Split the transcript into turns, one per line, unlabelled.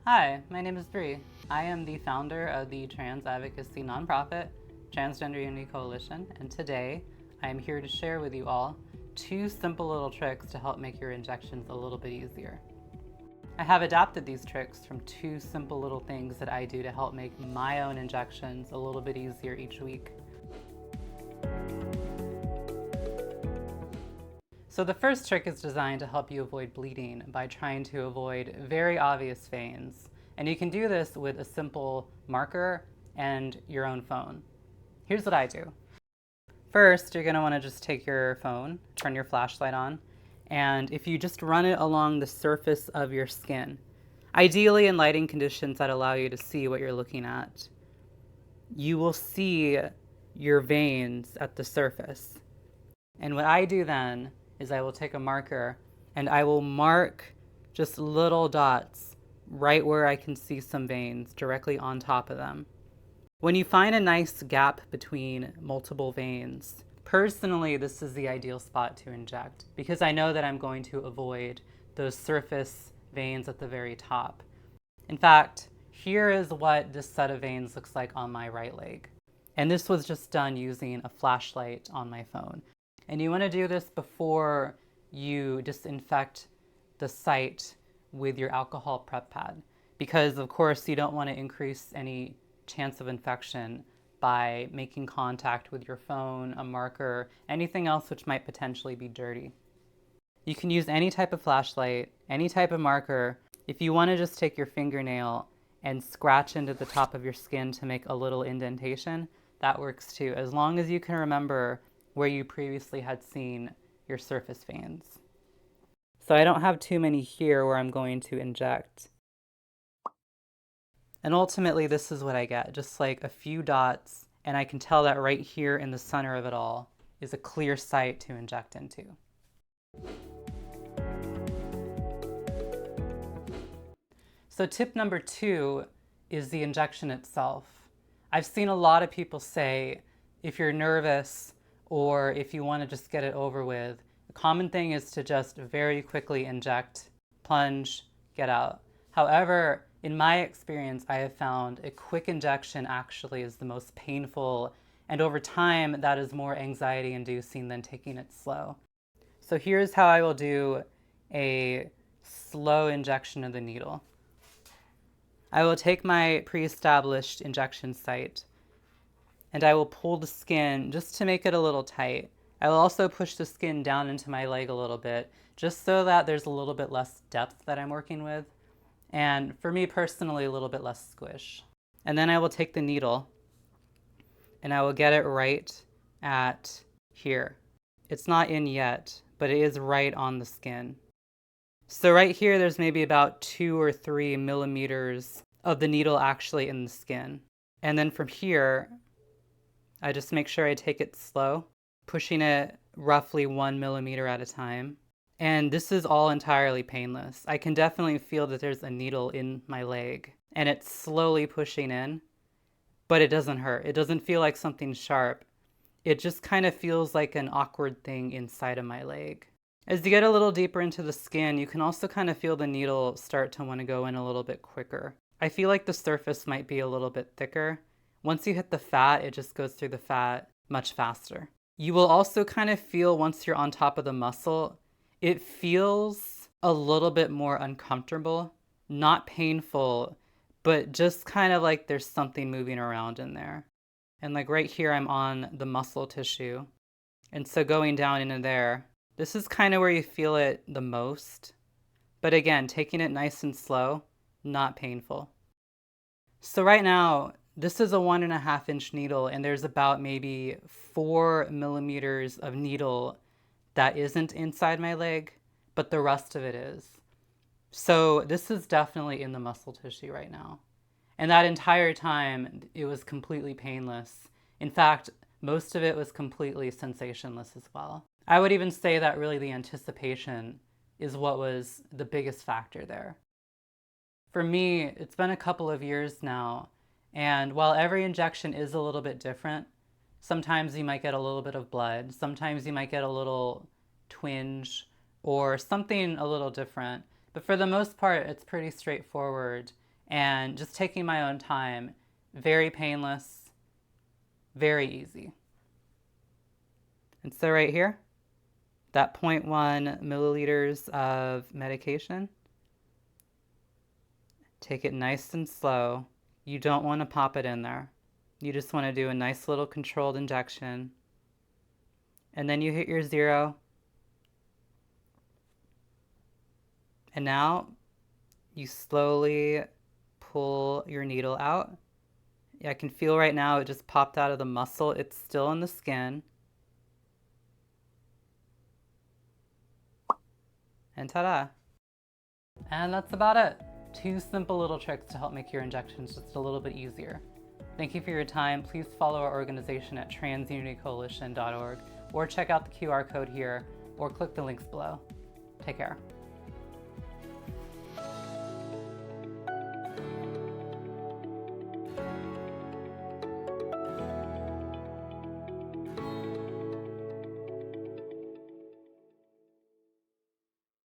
Hi, my name is Bree. I am the founder of the trans advocacy nonprofit, Transgender Unity Coalition, and today I am here to share with you all 2 simple little tricks to help make your injections a little bit easier. I have adapted these tricks from 2 simple little things that I do to help make my own injections a little bit easier each week. So the first trick is designed to help you avoid bleeding by trying to avoid very obvious veins. And you can do this with a simple marker and your own phone. Here's what I do. First, you're going to want to just take your phone, turn your flashlight on, and if you just run it along the surface of your skin, ideally in lighting conditions that allow you to see what you're looking at, you will see your veins at the surface. And what I do then is I will take a marker and I will mark just little dots right where I can see some veins directly on top of them. When you find a nice gap between multiple veins, personally this is the ideal spot to inject because I know that I'm going to avoid those surface veins at the very top. In fact, here is what this set of veins looks like on my right leg. And this was just done using a flashlight on my phone. And you want to do this before you disinfect the site with your alcohol prep pad, because of course you don't want to increase any chance of infection by making contact with your phone, a marker, anything else which might potentially be dirty. You can use any type of flashlight, any type of marker. If you want to just take your fingernail and scratch into the top of your skin to make a little indentation, that works too, as long as you can remember where you previously had seen your surface veins. So I don't have too many here where I'm going to inject. And ultimately this is what I get, just like a few dots, and I can tell that right here in the center of it all is a clear site to inject into. So tip number 2 is the injection itself. I've seen a lot of people say if you're nervous or if you want to just get it over with, the common thing is to just very quickly inject, plunge, get out. However, in my experience, I have found a quick injection actually is the most painful, and over time that is more anxiety inducing than taking it slow. So here's how I will do a slow injection of the needle. I will take my pre-established injection site and I will pull the skin just to make it a little tight. I will also push the skin down into my leg a little bit, just so that there's a little bit less depth that I'm working with, and for me personally, a little bit less squish. And then I will take the needle and I will get it right at here. It's not in yet, but it is right on the skin. So right here, there's maybe about 2 or 3 millimeters of the needle actually in the skin. And then from here, I just make sure I take it slow, pushing it roughly 1 millimeter at a time. And this is all entirely painless. I can definitely feel that there's a needle in my leg and it's slowly pushing in, but it doesn't hurt. It doesn't feel like something sharp. It just kind of feels like an awkward thing inside of my leg. As you get a little deeper into the skin, you can also kind of feel the needle start to want to go in a little bit quicker. I feel like the surface might be a little bit thicker. Once you hit the fat, it just goes through the fat much faster. You will also kind of feel once you're on top of the muscle, it feels a little bit more uncomfortable, not painful, but just kind of like there's something moving around in there. And like right here, I'm on the muscle tissue. And so going down into there, this is kind of where you feel it the most. But again, taking it nice and slow, not painful. So right now, this is a 1.5 inch needle, and there's about maybe 4 millimeters of needle that isn't inside my leg, but the rest of it is. So this is definitely in the muscle tissue right now. And that entire time, it was completely painless. In fact, most of it was completely sensationless as well. I would even say that really the anticipation is what was the biggest factor there. For me, it's been a couple of years now, and while every injection is a little bit different, sometimes you might get a little bit of blood, sometimes you might get a little twinge or something a little different, but for the most part, it's pretty straightforward. and just taking my own time. Very painless, very easy. And so right here, that 0.1 milliliters of medication, take it nice and slow. You don't want to pop it in there. You just want to do a nice little controlled injection. And then you hit your 0. And now you slowly pull your needle out. I can feel right now it just popped out of the muscle. It's still in the skin. And ta-da! And that's about it. 2 simple little tricks to help make your injections just a little bit easier. Thank you for your time. Please follow our organization at transunitycoalition.org or check out the QR code here or click the links below. Take care.